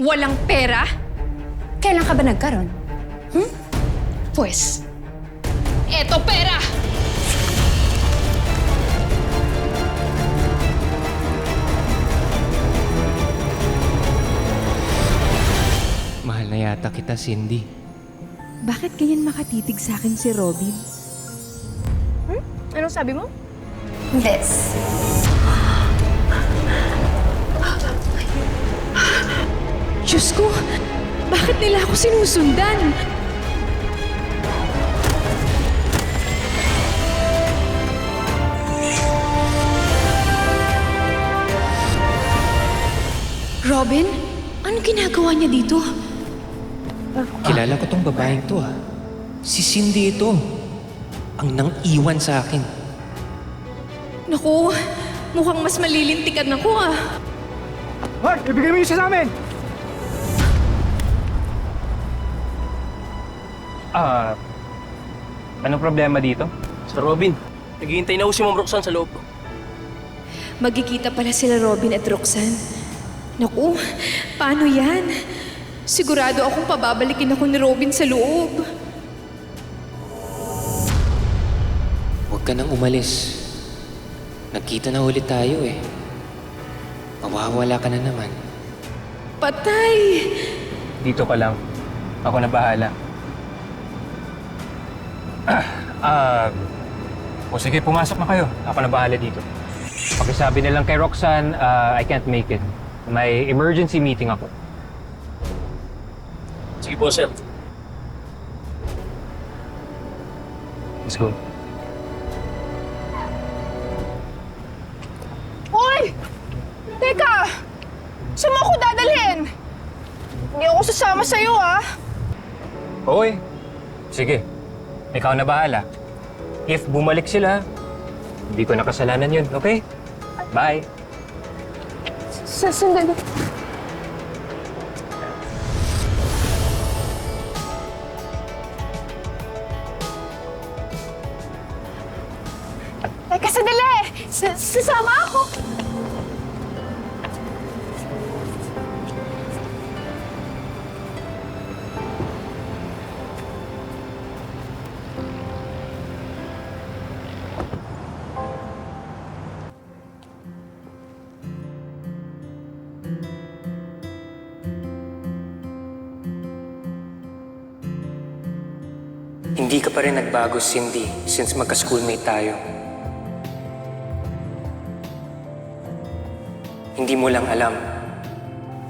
Walang pera? Kailan ka ba nagkaroon? Pues, eto pera! Mahal na yata kita, Cindy. Bakit ganyan makatitig sa akin si Robin? Anong sabi mo? This. Diyos ko! Bakit nila ako sinusundan? Robin? Anong ginagawa niya dito? Kilala ko tong babaeng to, ah. Si Cindy ito. Ang nang-iwan sa akin. Naku, mukhang mas malilintikan ako ah. Hoy! Ibigay mo yung isa sa amin! Anong problema dito? Sir Robin, naghihintay na ho si Ma'am Roxanne sa loob. Magkikita pala sila Robin at Roxanne. Naku, paano yan? Sigurado akong pababalikin ako ni Robin sa loob. Huwag ka nang umalis. Nagkita na ulit tayo eh. Mawawala ka na naman. Patay! Dito ka lang. Ako na bahala. O sige, pumasok na kayo. Ako na bahala dito. Pakisabi na lang kay Roxanne, I can't make it. May emergency meeting ako. Sige po, sir. Let's go. Hoy! Teka! Saan mo ako dadalhin? Hindi ako sasama sa'yo ah. Hoy! Sige. Ikaw na bahala. If bumalik sila, hindi ko nakasalanan yun, okay? Bye! Sandali. Teka, sandali! Sasama ako! Hindi ka pa rin nagbago, Cindy, since magka-schoolmate tayo. Hindi mo lang alam.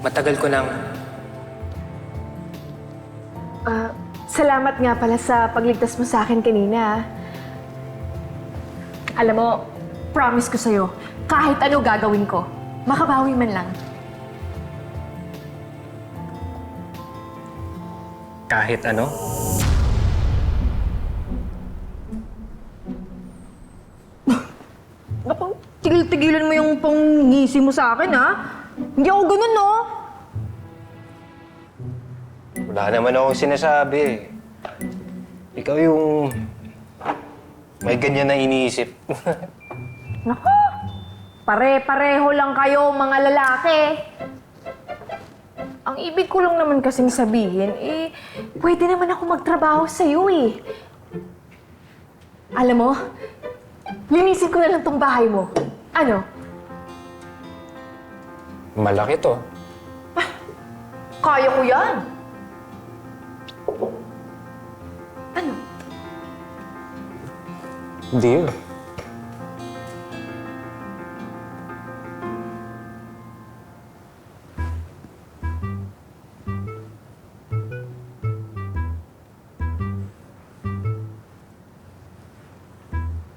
Matagal ko nang... Salamat nga pala sa pagligtas mo sa akin kanina. Alam mo, promise ko sa'yo, kahit ano gagawin ko, makabawi man lang. Kahit ano? Naku, tigil-tigilan mo yung pangngisi mo sa akin, ha? Hindi ako ganun, no? Wala naman akong sinasabi. Ikaw yung may ganyan na iniisip. Naku, pare-pareho lang kayo, mga lalaki. Ang ibig ko lang naman kasing sabihin, pwede naman ako magtrabaho sa'yo, eh. Alam mo, linisin ko na lang tong bahay mo. Ano? Malaki to. Kaya ko yan. Ano? Deal.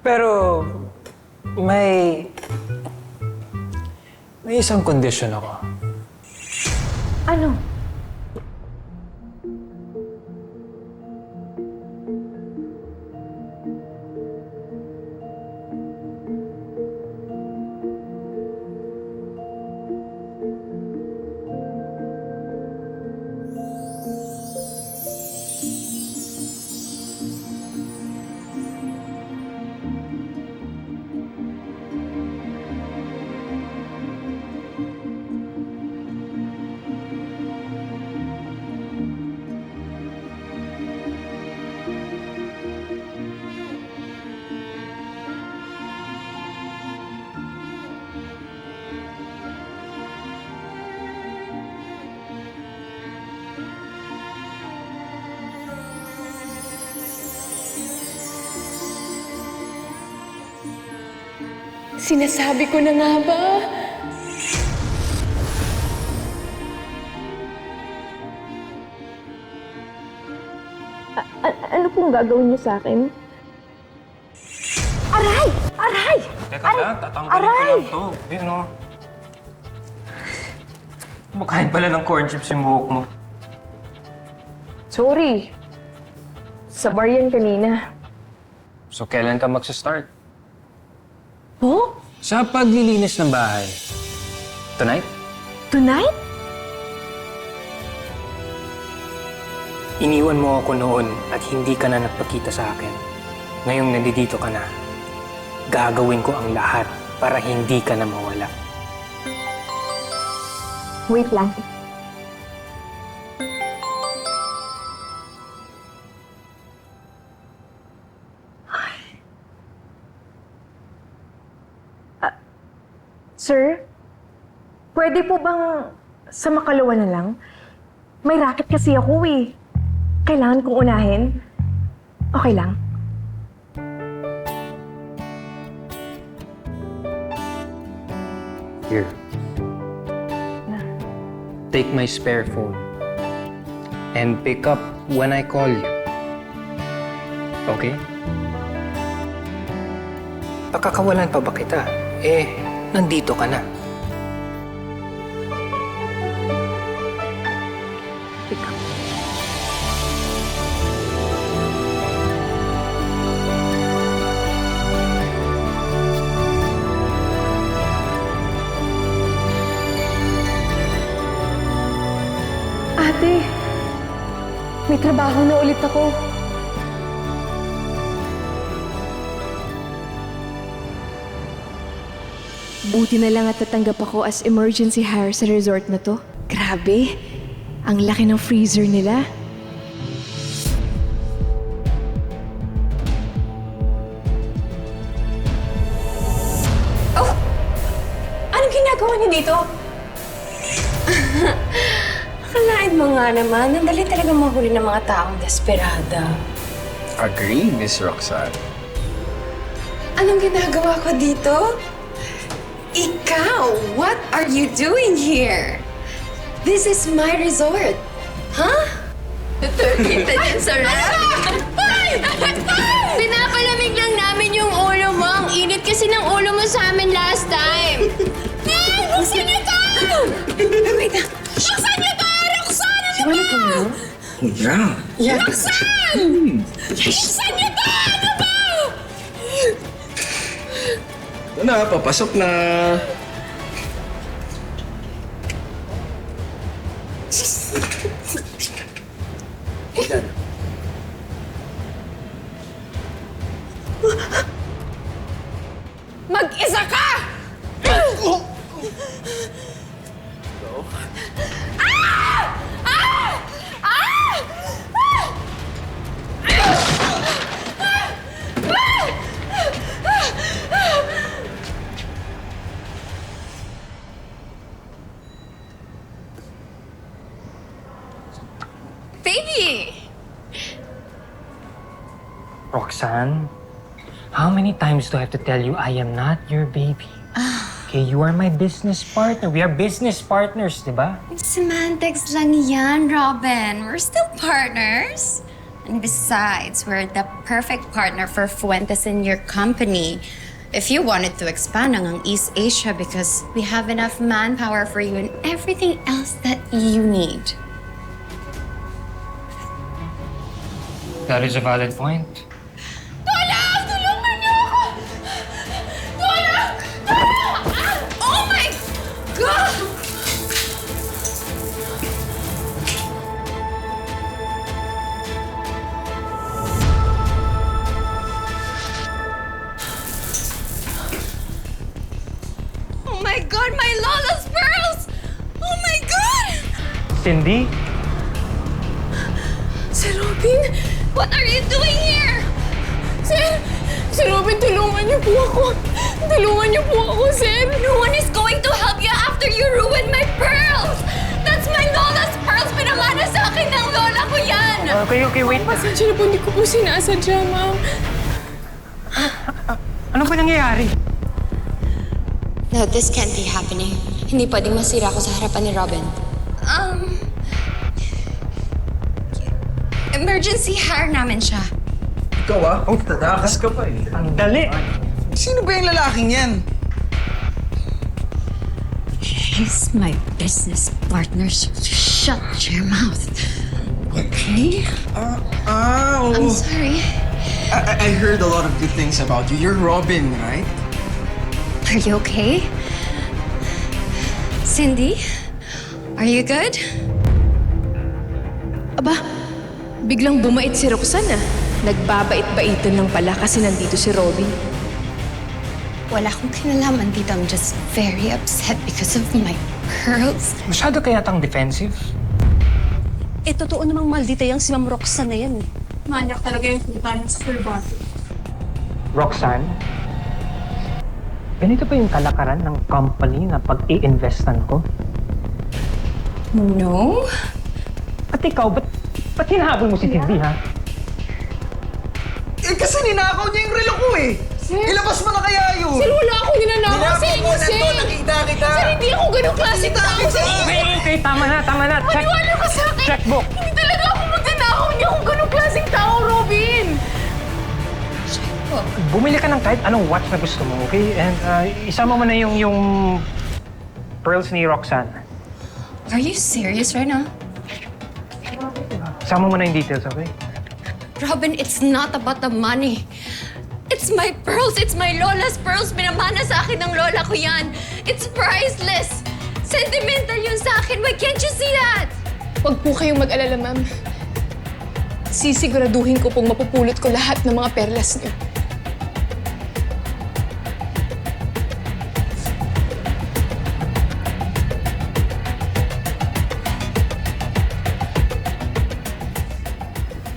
Pero may isang condition ako. Ano? Sinasabi ko na nga ba? Ano pong gagawin niyo sa akin? Aray! Aray! Teka lang, tatanggalin ko lang to. Ayun o. Kumakain pala ng corn chips yung buhok mo. Sorry. Sa bar yan kanina. So, kailan ka magsa-start? Oh? Sa paglilinis ng bahay. Tonight? Tonight? Iniwan mo ako noon at hindi ka na nagpakita sa akin. Ngayong nandito ka na, gagawin ko ang lahat para hindi ka na mawala. Wait lang. Sir, pwede po bang sa makalawa na lang? May racket kasi ako eh. Kailangan kong unahin. Okay lang? Here. Take my spare phone and pick up when I call you. Okay? Pakakawalan pa ba kita? Nandito ka na. Ate, may trabaho na ulit ako. Buti na lang at tatanggap ako as emergency hire sa resort na to. Grabe, ang laki ng freezer nila. Oh! Anong ginagawa niyo dito? Akalain mo nga naman, ang dali talaga mahuli ng mga taong desperada. Agree, Miss Roxanne. Anong ginagawa ko dito? Ikaw, what are you doing here? This is my resort. Huh? Kita niyan sa ref? Pinapalamig lang namin yung ulo mo. Ang init kasi ng ulo mo sa amin last time. Buksan niyo to! Wait na. Buksan niyo to! Roxanne! Ano ba? Yeah. Roxanne! Buksan niyo to! Ano ba? Ito na, papasok na. Mag-isa ka! Baby! Roxanne, how many times do I have to tell you I am not your baby? Okay, you are my business partner. We are business partners, di ba? Semantics lang yan, Robin. We're still partners. And besides, we're the perfect partner for Fuentes in your company. If you wanted to expand ang East Asia because we have enough manpower for you and everything else that you need. That is a valid point. Tulong! Tulungan niyo ako! Tulong! Tulong! Oh my God! Oh my God, my Lola's pearls! Oh my God! Cindy? Sir Robin, what are you doing here? Sir Robin, tulungan niyo po ako. Tulungan niyo po ako, sir. No one is going to help you after you ruined my pearls. That's my Lola's pearls. Pinamana sa akin ng lola ko yan. Okay, wait. Pasensya na po, hindi ko po sinasadya, ma'am. Ano ba nangyayari? No, this can't be happening. Hindi pwedeng masira ako sa harapan ni Robin. Emergency hire namin siya. Ikaw ah? Oh, tatakas ka pa eh. Ang dali! Sino ba yung lalaking yan? He's my business partner, so shut your mouth. Okay? Oh. I'm sorry. I heard a lot of good things about you. You're Robin, right? Are you okay? Cindy? Are you good? Aba, biglang bumait si Roxanne ah. Nagbabait-baitan lang pala kasi nandito si Robin. Wala akong kinalaman dito. I'm just very upset because of my pearls. Masyado kaya tang defensive? Eh, totoo namang maldita yung si Ma'am Roxanne na yan. Manyak talaga yung puntahan sa full bottle. Roxanne, ganito ba yung kalakaran ng company na pag-i-investan ko? No? At ikaw, ba't hinahabol mo si Cindy, ha? Eh, kasi ninakaw niya yung relo ko eh. Ilabas mo na kaya yun. Sir, wala akong ninanakaw sa Ninakaw inyo, mo na sir! to. Nakita kita. Sir, hindi ako ganong klaseng tao, sir! Okay, tama na. Check, Maniwala ka sa akin! checkbook. Hindi talaga ako magnanakaw! Hindi ako ganong klaseng tao, Robin! Bumili ka ng kahit anong watch na gusto mo, okay? And isama mo na yung pearls ni Roxanne. Are you serious right now? Isama mo na yung details, okay? Robin, it's not about the money. It's my pearls. It's my lola's pearls. Pinamana sa akin ng lola ko yan. It's priceless. Sentimental yun sa akin. Why can't you see that? Huwag po kayong mag-alala, ma'am. Sisiguraduhin ko pong mapupulot ko lahat ng mga perlas niyo.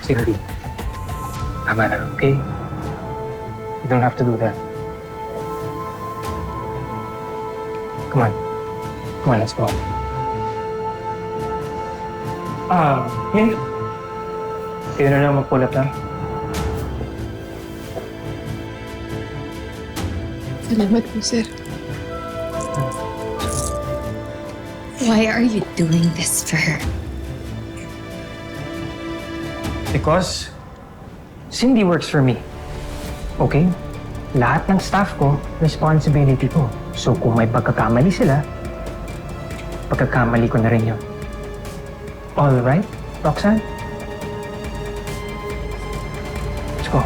Cindy, tama na, okay? You don't have to do that. Come on, let's go. Yun. Kayo na lang magpulat, ha? Salamat po, sir. Why are you doing this for her? Because Cindy works for me. Okay? Lahat ng staff ko, responsibility ko. So kung may pagkakamali sila, pagkakamali ko na rin yun. All right, Roxanne? Let's go.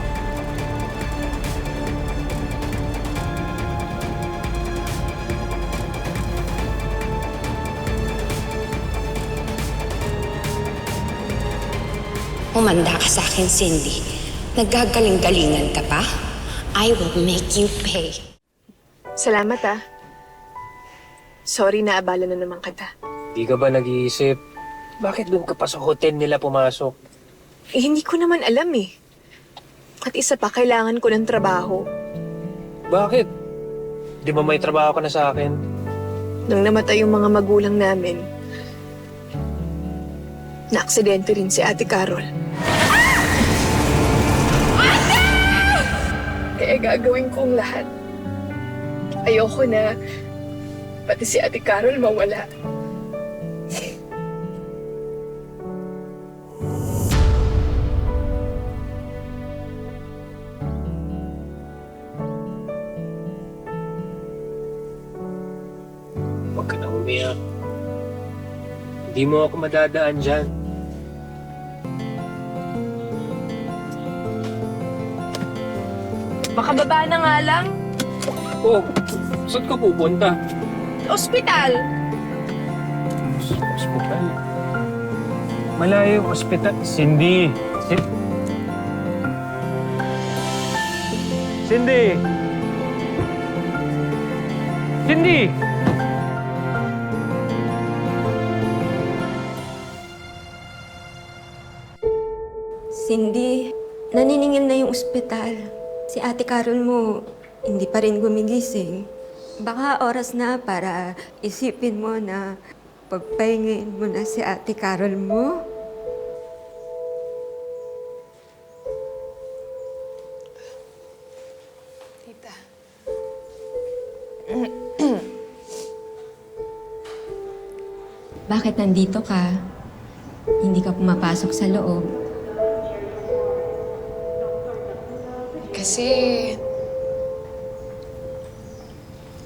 Umanda ka sa akin, Cindy. Naggagaling-galingan ka pa? I will make you pay. Salamat, ah. Sorry na abala na naman kita. Di ka ba nag-iisip? Bakit doon ka pa sa hotel nila pumasok? Eh, hindi ko naman alam eh. At isa pa, kailangan ko ng trabaho. Bakit? Di ba may trabaho ka na sa akin? Nung namatay yung mga magulang namin, na-aksidente rin si Ate Carol. Kaya gagawin ko ang lahat. Ayoko na pati si Ate Carol mawala. Huwag ka na umiyak. Hindi mo ako madadaan dyan. Makababa na nga lang. Oh, saan ka pupunta? Ospital! Hospital. Malayo yung hospital. Cindy! Cindy! Cindy! Cindy, naniningil na yung ospital. Si Ate Carol mo, hindi pa rin gumigising. Baka oras na para isipin mo na pagpahingin mo na si Ate Carol mo. Tita. bakit nandito ka? Hindi ka pumapasok sa loob. Kasi...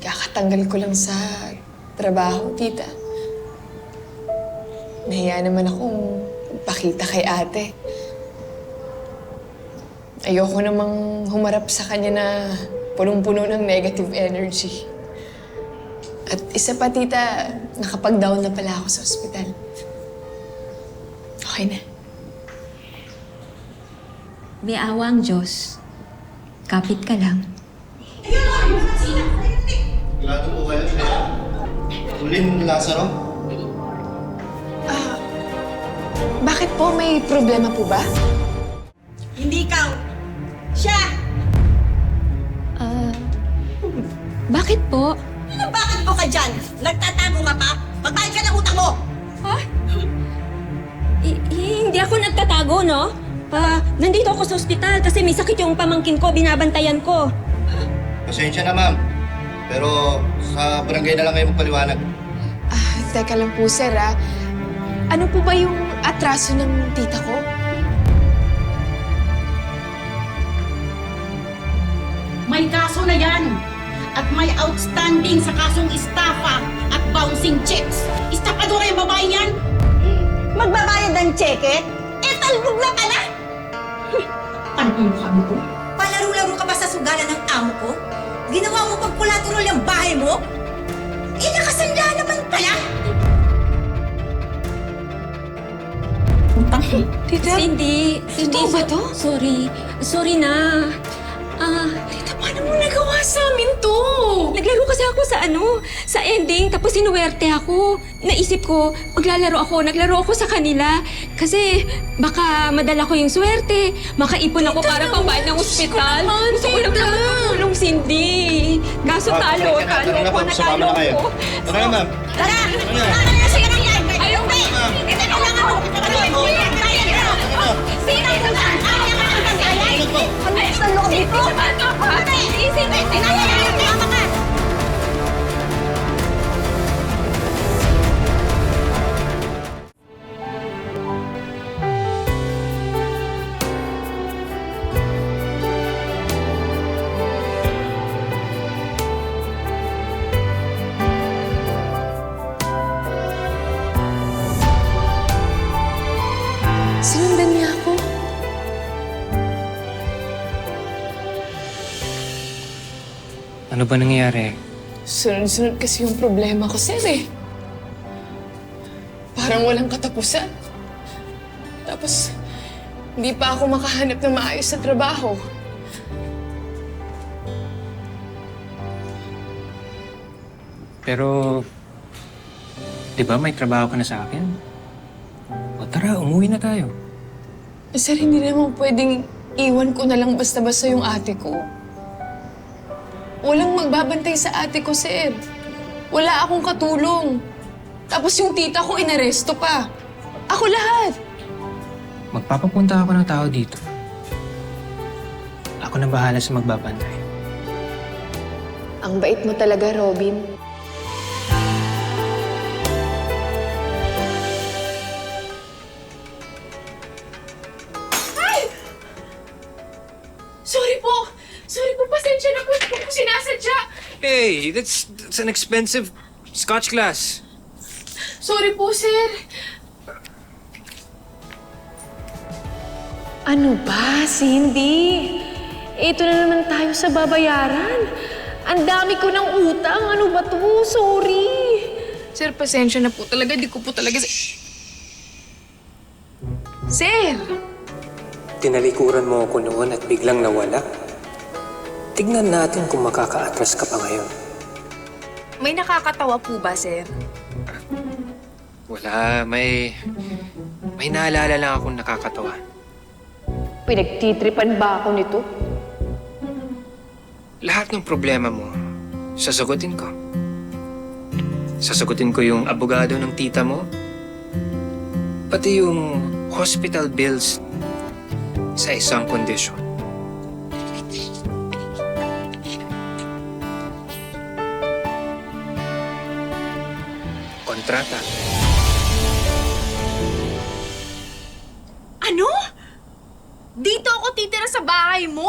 kakatanggal ko lang sa trabaho, tita. Nahiya naman akong pakita kay ate. Ayoko namang humarap sa kanya na punong-puno ng negative energy. At isa pa, tita, nakapag-down na pala ako sa ospital. Okay na. May awa ang Diyos. Kapit ka lang. Sigurado po kayo sa Ulin Lazaro? Bakit po? May problema po ba? Hindi ikaw. Siya! Bakit po? Ano bakit mo ka dyan? Nagtatago ka pa? Magbayad ka ng utang mo! Hindi ako nagtatago, no? Nandito ako sa ospital kasi may sakit yung pamangkin ko, binabantayan ko. Pasensya na, ma'am. Pero sa barangay na lang kayo magpaliwanag. Teka lang po, sir, Ano po ba yung atraso ng tita ko? May kaso na yan! At may outstanding sa kasong estafa at bouncing checks. Estapadora yung babae yan! Magbabayad ng cheque? Talbog na pala! Ano yung kami ko? Palaro-laro ka ba sa sugalan ng amo ko? Ginawa mo pag kulaturol yung bahay mo? Nakasanda naman pala! Tita? Cindy, ba to? Sorry na. Tita, paano mo nagawa sa amin to? Naglaro kasi ako sa ending, tapos sinuwerte ako. Naisip ko, naglaro ako sa kanila. Kasi baka madala ko yung swerte. Makaipon ako para pambayad ng ospital. Gusto ko lang naman makatulong, Cindy. Kaso talo ko, natalo ko. Tara na, ma'am. Tara! Tara na siya na yan! Ayaw ba? Ito na lang ako! Sino ito ba? Ayaw ka ng bantayan? Ano sa loob dito? Isip! Tama ka! Sinundan niya ako. Ano ba nangyayari? Sunod-sunod kasi yung problema ko, sir, Parang walang katapusan. Tapos, hindi pa ako makahanap ng maayos sa trabaho. Pero, di ba may trabaho ka na sa akin? O tara, umuwi na tayo. Sir, hindi naman pwedeng iwan ko na lang basta-basta yung ate ko. Walang magbabantay sa ate ko, sir. Wala akong katulong. Tapos yung tita ko inaresto pa. Ako lahat. Magpapapunta ako ng tao dito. Ako na bahala sa magbabantay. Ang bait mo talaga, Robin. Sorry po, pasensya na po. Hindi ko po sinasadya. Hey, that's an expensive Scotch glass. Sorry po, sir. Ano ba, Cindy? Ito na naman tayo sa babayaran. Ang dami ko ng utang. Ano ba to? Sorry. Sir, pasensya na po talaga. Di ko po talaga... Sir! Tinalikuran mo ako noon at biglang nawala. Tignan natin kung makaka-atras ka pa ngayon. May nakakatawa po ba, sir? Wala, may naalala lang akong nakakatawa. Pinagtitripan ba ako nito? Lahat ng problema mo, sasagutin ko. Sasagutin ko yung abogado ng tita mo, pati yung hospital bills sa isang kondisyon. Kontrata. Ano? Dito ako titira sa bahay mo?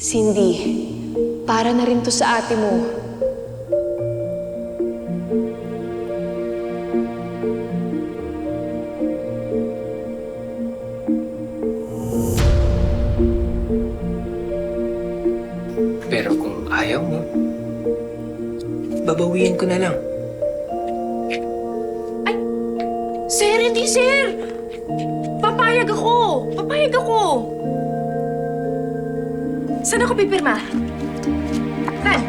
Cindy, para na rin to sa ate mo. Pero kung ayaw mo, babawiin ko na lang. Sir, hindi sir! Papayag ako! Papayag ako! Saan ako pipirma? Saan?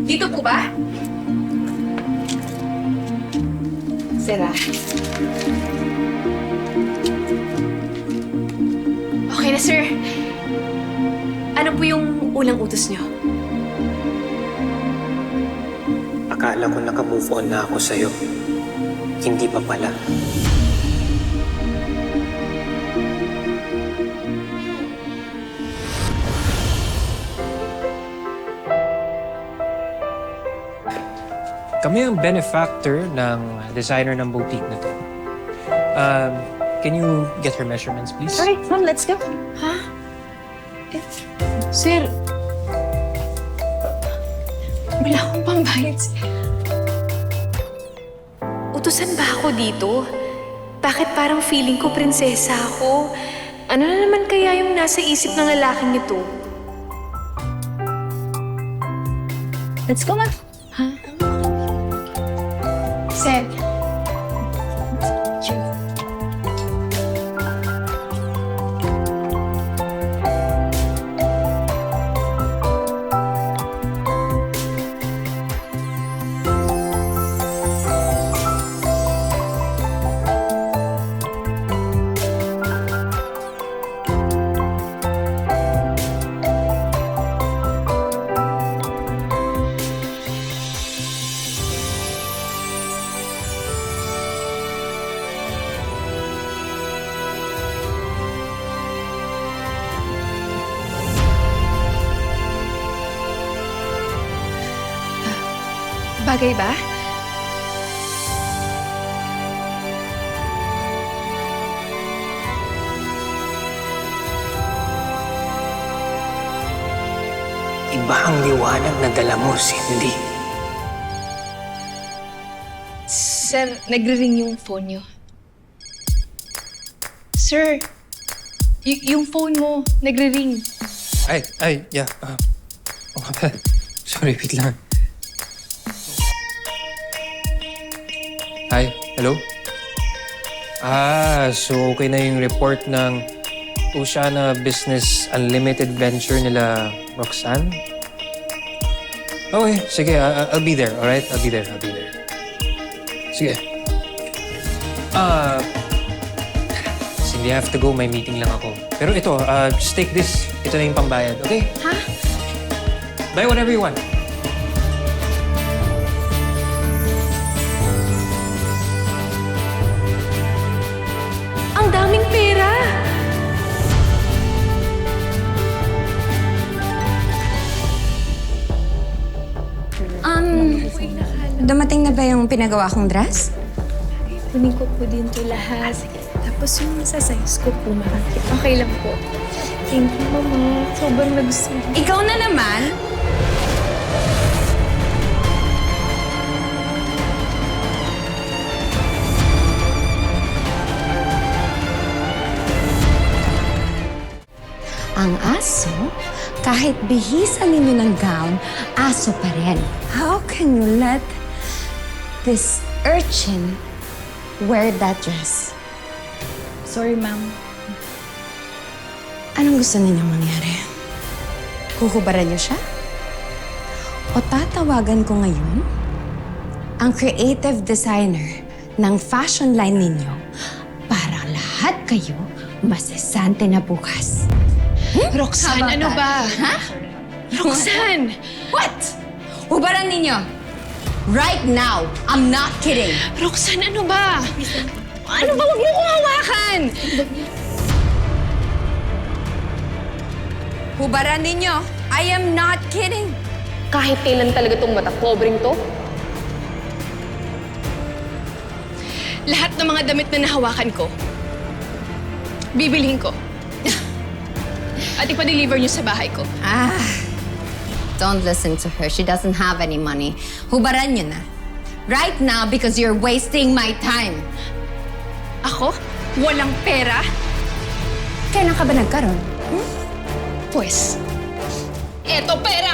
Dito po ba? Sira. Okay na, sir. Ano po yung unang utos niyo? Akala ko naka-move on na ako sa'yo. Hindi pa pala. Kami ang benefactor ng designer ng boutique na to. Can you get her measurements, please? Alright, ma'am, let's go. Ha? Sir, wala akong pambayad. Utusan ba ako dito? Bakit parang feeling ko prinsesa ako? Ano na naman kaya yung nasa isip ng lalaking ito? Let's go, ma'am. Sir. Bagay ba? Iba ang liwanag na dala mo, Cindy. Sir, nagre-ring yung phone niyo. Sir, yung phone mo, nagre-ring. Yeah. Sorry, wait lang. Hi, hello? So okay na yung report ng Oceana Business Unlimited venture nila Roxanne? Okay, sige, I'll be there, alright? I'll be there. Sige. Cindy, I have to go. May meeting lang ako. Pero ito, just take this. Ito na yung pambayad, okay? Ha? Buy whatever you want. Ang daming pera! Dumating na ba yung pinagawa kong dress? Kunin ko po din to lahat. Tapos yung sa size ko po, makakit. Okay lang po. Thank you, Mama. Sobrang nagustuhan. Ikaw na naman? Ang aso, kahit bihisan ninyo ng gown, aso pa rin. How can you let this urchin wear that dress? Sorry, ma'am. Anong gusto ninyong mangyari? Huhubaran niyo siya? O tatawagan ko ngayon ang creative designer ng fashion line ninyo para lahat kayo masasante na bukas. Roxanne, ano ba? Ha? Roxanne! What? Hubaran ninyo! Right now! I'm not kidding! Roxanne, ano ba? Ano ba? Huwag mo kong hawakan! Hubaran ninyo! I am not kidding. Kahit kailan talaga tong mata pobreng to? Lahat ng mga damit na nahawakan ko, bibilhin ko. At ipa-deliver niyo sa bahay ko. Don't listen to her. She doesn't have any money. Hubaran niyo na. Right now because you're wasting my time. Ako? Walang pera? Kailan ka ba nagkaroon? Pues, eto pera!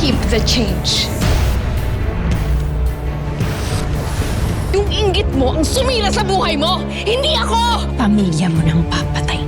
Keep the change. Yung inggit mo ang sumira sa buhay mo, hindi ako! Pamilya mo nang papatay.